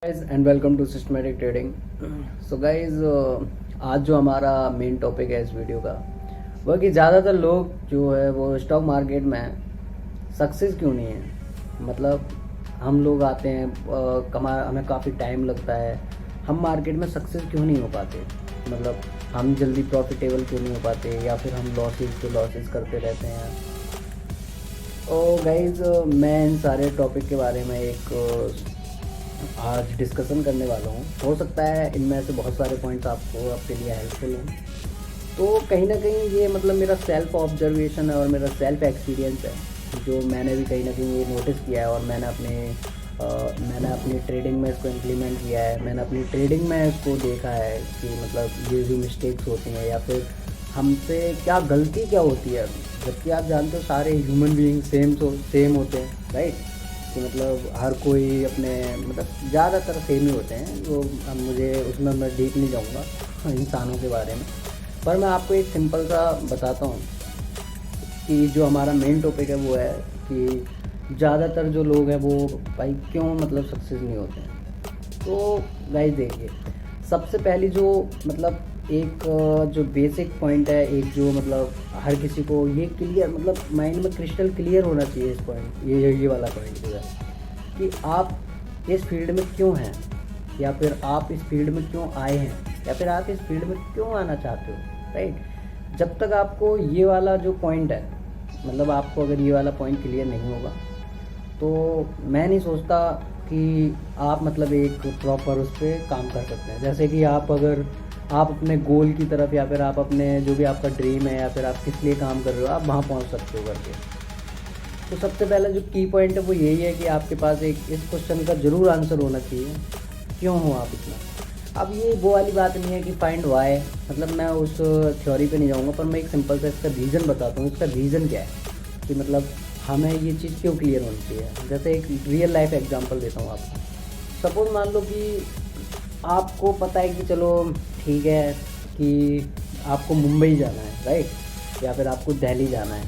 Guys and welcome to systematic trading. So guys आज जो हमारा मेन टॉपिक है इस वीडियो का वह कि ज़्यादातर लोग जो है वो स्टॉक मार्केट में सक्सेस क्यों नहीं है। मतलब हम लोग आते हैं हमें काफ़ी टाइम लगता है, हम मार्केट में सक्सेस क्यों नहीं हो पाते। मतलब हम जल्दी प्रॉफिटेबल क्यों नहीं हो पाते या फिर हम लॉसेस करते रहते हैं। और गाइज मैं इन सारे टॉपिक के बारे में एक आज डिस्कशन करने वाला हूँ। हो सकता है इनमें से बहुत सारे पॉइंट्स आपके लिए हेल्पफुल हों। तो कहीं ना कहीं ये मतलब मेरा सेल्फ ऑब्जर्वेशन है और मेरा सेल्फ एक्सपीरियंस है जो मैंने भी कहीं ना कहीं ये नोटिस किया है और मैंने अपनी ट्रेडिंग में इसको इम्प्लीमेंट किया है। मैंने अपनी ट्रेडिंग में इसको देखा है कि मतलब ये जो मिस्टेक्स होती हैं या फिर हमसे क्या गलती क्या होती है, जबकि आप जानते हो सारे ह्यूमन बीइंग सेम होते हैं, राइट। कि मतलब हर कोई अपने मतलब ज़्यादातर सेम ही होते हैं। वो अब मुझे उसमें मैं डीप नहीं जाऊँगा इंसानों के बारे में, पर मैं आपको एक सिंपल सा बताता हूँ कि जो हमारा मेन टॉपिक है वो है कि ज़्यादातर जो लोग हैं वो भाई क्यों मतलब सक्सेस नहीं होते हैं। तो गाइस देखिए, सबसे पहली जो मतलब एक जो बेसिक पॉइंट है, एक जो मतलब हर किसी को ये क्लियर मतलब माइंड में क्रिस्टल क्लियर होना चाहिए इस पॉइंट, ये वाला पॉइंट जो है कि आप इस फील्ड में क्यों हैं या फिर आप इस फील्ड में क्यों आए हैं या फिर आप इस फील्ड में क्यों आना चाहते हो, राइट। जब तक आपको ये वाला जो पॉइंट है, मतलब आपको अगर ये वाला पॉइंट क्लियर नहीं होगा तो मैं नहीं सोचता कि आप मतलब एक प्रॉपर उस पर काम कर सकते हैं। जैसे कि अगर आप अपने गोल की तरफ या फिर आप अपने जो भी आपका ड्रीम है या फिर आप किस लिए काम कर रहे हो आप वहाँ पहुँच सकते हो करके। तो सबसे पहला जो की पॉइंट है वो यही है कि आपके पास एक इस क्वेश्चन का ज़रूर आंसर होना चाहिए, क्यों हो आप इतना। अब ये वो वाली बात नहीं है कि फाइंड वाई, मतलब मैं उस थ्योरी पे नहीं जाऊँगा, पर मैं एक सिंपल सा इसका रीज़न बताता हूँ। इसका रीज़न क्या है कि मतलब हमें ये चीज़ क्यों क्लियर होनी चाहिए। जैसे एक रियल लाइफ एग्जांपल देता हूँ आपको। सपोज़ मान लो कि आपको पता है कि चलो ठीक है कि आपको मुंबई जाना है, राइट, या फिर आपको दिल्ली जाना है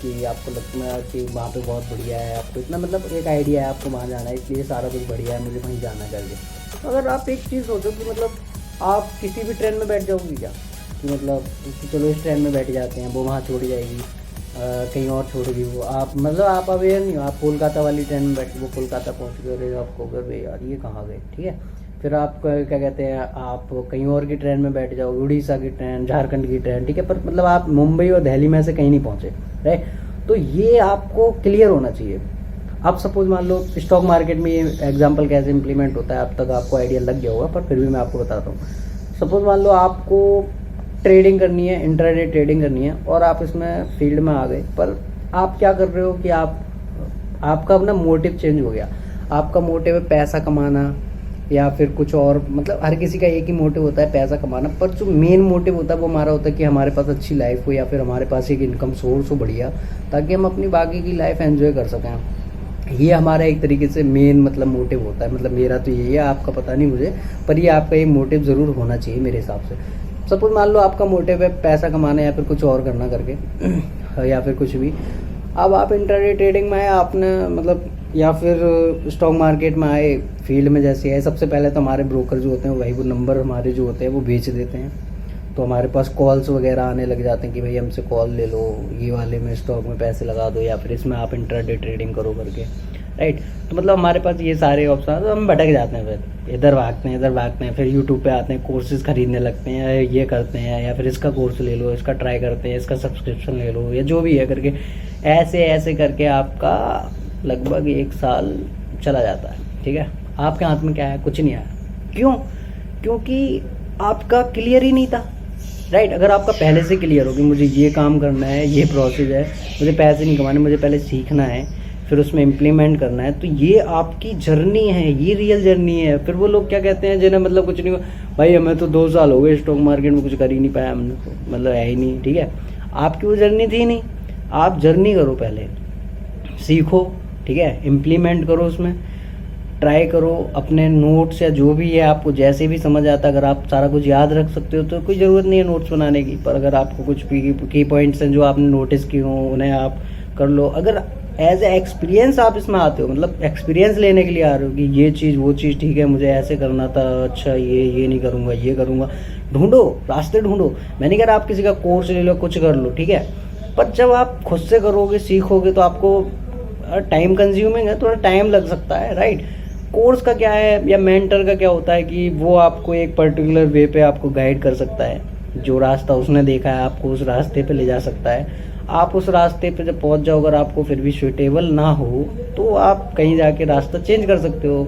कि आपको लगता है कि वहाँ पे बहुत बढ़िया है, आपको इतना मतलब एक आइडिया है आपको वहाँ जाना है, इसलिए सारा कुछ बढ़िया है, मुझे वहीं जाना करके। तो अगर आप एक चीज़ सोचो कि मतलब आप किसी भी ट्रेन में बैठ जाओगे क्या, कि मतलब कि चलो इस ट्रेन में बैठ जाते हैं, वो वहाँ छोड़ी जाएगी, कहीं और छोड़ेगी वो, आप मतलब आप अवेयर नहीं हो। आप कोलकाता वाली ट्रेन में बैठ, वो कोलकाता पहुँच गए, आपको अगर यार ये कहाँ गए, ठीक है। फिर आप क्या कहते हैं, आप कहीं और की ट्रेन में बैठ जाओ, उड़ीसा की ट्रेन, झारखंड की ट्रेन, ठीक है, पर मतलब आप मुंबई और दिल्ली में से कहीं नहीं पहुँचे, राइट। तो ये आपको क्लियर होना चाहिए। अब सपोज मान लो स्टॉक मार्केट में ये एग्जांपल कैसे इंप्लीमेंट होता है अब तक आपको आइडिया लग गया होगा, पर फिर भी मैं आपको बताता हूँ। सपोज मान लो आपको ट्रेडिंग करनी है, इंट्राडे ट्रेडिंग करनी है और आप इसमें फील्ड में आ गए, पर आप क्या कर रहे हो कि आपका अपना मोटिव चेंज हो गया। आपका मोटिव है पैसा कमाना या फिर कुछ और, मतलब हर किसी का एक ही मोटिव होता है पैसा कमाना, पर जो मेन मोटिव होता है वो हमारा होता है कि हमारे पास अच्छी लाइफ हो या फिर हमारे पास एक इनकम सोर्स हो बढ़िया, ताकि हम अपनी बाकी की लाइफ एंजॉय कर सकें। ये हमारा एक तरीके से मेन मतलब मोटिव होता है। मतलब मेरा तो यही है, आपका पता नहीं मुझे, पर ये आपका एक मोटिव ज़रूर होना चाहिए मेरे हिसाब से। सपोज मान लो आपका मोटिव है पैसा कमाना या फिर कुछ और करना करके या फिर कुछ भी। अब आप इंट्राडे ट्रेडिंग में आए, आपने मतलब या फिर स्टॉक मार्केट में आए, फील्ड में जैसे है, सबसे पहले तो हमारे ब्रोकर जो होते हैं वही वो नंबर हमारे जो होते हैं वो बेच देते हैं। तो हमारे पास कॉल्स वगैरह आने लग जाते हैं कि भाई हमसे कॉल ले लो, ये वाले में स्टॉक में पैसे लगा दो या फिर इसमें आप इंट्राडे ट्रेडिंग करो करके, राइट। तो मतलब हमारे पास ये सारे ऑप्शन, तो हम भटक जाते हैं, फिर इधर भागते हैं, फिर यूट्यूब पे आते हैं, कोर्सेज खरीदने लगते हैं, ये करते हैं, या फिर इसका कोर्स ले लो, इसका ट्राई करते हैं, इसका सब्सक्रिप्शन ले लो, या जो भी है करके ऐसे करके आपका लगभग 1 साल चला जाता है, ठीक है। आपके हाथ में क्या है, कुछ नहीं आया। क्यों? क्योंकि आपका क्लियर ही नहीं था, राइट। अगर आपका पहले से क्लियर हो कि मुझे ये काम करना है, ये प्रोसेस है, मुझे पैसे नहीं कमाने, मुझे पहले सीखना है, फिर उसमें इम्प्लीमेंट करना है, तो ये आपकी जर्नी है, ये रियल जर्नी है। फिर वो लोग क्या कहते हैं जिन्हें मतलब कुछ नहीं हो, भाई हमें तो 2 साल हो गए स्टॉक मार्केट में, कुछ कर ही नहीं पाया हमने, मतलब है ही नहीं, ठीक है। आपकी वो जर्नी थी नहीं। आप जर्नी करो, पहले सीखो, ठीक है, इम्प्लीमेंट करो, उसमें ट्राई करो, अपने नोट्स या जो भी है आपको जैसे भी समझ आता है, अगर आप सारा कुछ याद रख सकते हो तो कोई ज़रूरत नहीं है नोट्स बनाने की। पर अगर आपको कुछ की पॉइंट्स हैं जो आपने नोटिस किए हों, उन्हें आप कर लो। अगर एज ए एक्सपीरियंस आप इसमें आते हो, मतलब एक्सपीरियंस लेने के लिए आ रहे हो कि ये चीज़ वो चीज़ ठीक है, मुझे ऐसे करना था, अच्छा ये नहीं करूँगा, ये करूँगा। ढूंढो, रास्ते ढूंढो। मैं नहीं कह रहा आप किसी का कोर्स ले लो, कुछ कर लो, ठीक है, पर जब आप खुद से करोगे, सीखोगे, तो आपको टाइम कंज्यूमिंग है, थोड़ा टाइम लग सकता है, राइट। कोर्स का क्या है या मेंटर का क्या होता है कि वो आपको एक पर्टिकुलर वे पे आपको गाइड कर सकता है, जो रास्ता उसने देखा है आपको उस रास्ते पे ले जा सकता है। आप उस रास्ते पे जब पहुंच जाओ, अगर आपको फिर भी सूटेबल ना हो तो आप कहीं जाके रास्ता चेंज कर सकते हो,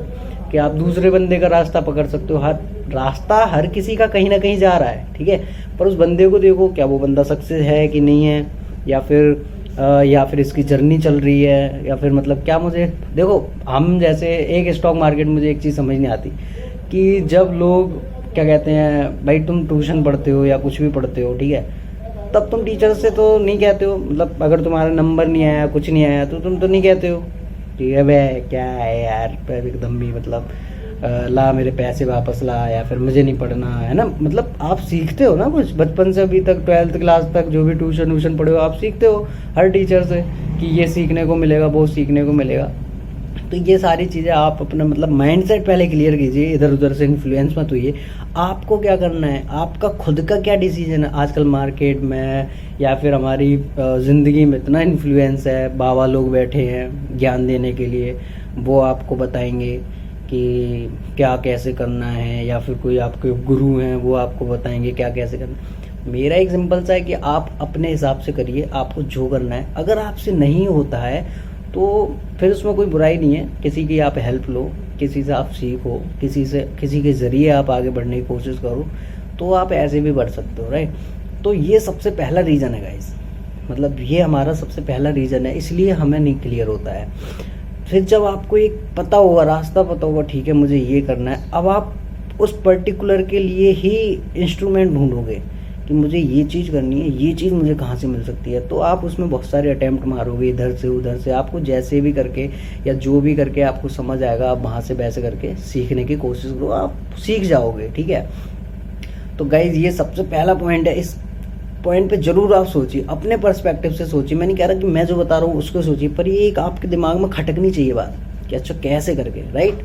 कि आप दूसरे बंदे का रास्ता पकड़ सकते हो। हर किसी का कहीं ना कहीं जा रहा है, ठीक है, पर उस बंदे को देखो, क्या वो बंदा सक्सेस है कि नहीं है, या फिर इसकी जर्नी चल रही है, या फिर मतलब क्या। मुझे देखो, हम जैसे एक स्टॉक मार्केट, मुझे एक चीज़ समझ नहीं आती कि जब लोग क्या कहते हैं, भाई तुम ट्यूशन पढ़ते हो या कुछ भी पढ़ते हो, ठीक है, तब तुम टीचर से तो नहीं कहते हो, मतलब अगर तुम्हारा नंबर नहीं आया, कुछ नहीं आया, तो तुम तो नहीं कहते हो ठीक है भाई क्या है यार, पर एकदम भी मतलब ला मेरे पैसे वापस ला, या फिर मुझे नहीं पढ़ना है ना। मतलब आप सीखते हो ना कुछ, बचपन से अभी तक 12th क्लास तक जो भी ट्यूशन पढ़े हो, आप सीखते हो हर टीचर से कि ये सीखने को मिलेगा, वो सीखने को मिलेगा। तो ये सारी चीज़ें आप अपना मतलब माइंडसेट पहले क्लियर कीजिए, इधर उधर से इन्फ्लुएंस मत होइए। आपको क्या करना है, आपका खुद का क्या डिसीजन है। आजकल मार्केट में या फिर हमारी ज़िंदगी में इतना इन्फ्लुएंस है, बाबा लोग बैठे हैं ज्ञान देने के लिए, वो आपको बताएंगे कि क्या कैसे करना है, या फिर कोई आपके गुरु हैं वो आपको बताएंगे क्या कैसे करना है। मेरा एक सिंपल सा है कि आप अपने हिसाब से करिए, आपको जो करना है। अगर आपसे नहीं होता है तो फिर उसमें कोई बुराई नहीं है, किसी की आप हेल्प लो, किसी से आप सीखो, किसी के ज़रिए आप आगे बढ़ने की कोशिश करो, तो आप ऐसे भी बढ़ सकते हो, राइट। तो ये सबसे पहला रीज़न है गाइस, मतलब ये हमारा सबसे पहला रीज़न है, इसलिए हमें नहीं क्लियर होता है। फिर जब आपको एक पता होगा, रास्ता पता होगा, ठीक है मुझे ये करना है, अब आप उस पर्टिकुलर के लिए ही इंस्ट्रूमेंट ढूंढोगे कि मुझे ये चीज़ करनी है, ये चीज़ मुझे कहाँ से मिल सकती है। तो आप उसमें बहुत सारे अटैम्प्ट मारोगे, इधर से उधर से, आपको जैसे भी करके या जो भी करके आपको समझ आएगा, आप वहाँ से वैसे करके सीखने की कोशिश करो, आप सीख जाओगे, ठीक है। तो गाइज ये सबसे पहला पॉइंट है, इस पॉइंट पे जरूर आप सोचिए, अपने पर्सपेक्टिव से सोचिए। मैं नहीं कह रहा कि मैं जो बता रहा हूँ उसको सोचिए, पर ये एक आपके दिमाग में खटकनी चाहिए बात कि अच्छा कैसे करके, राइट।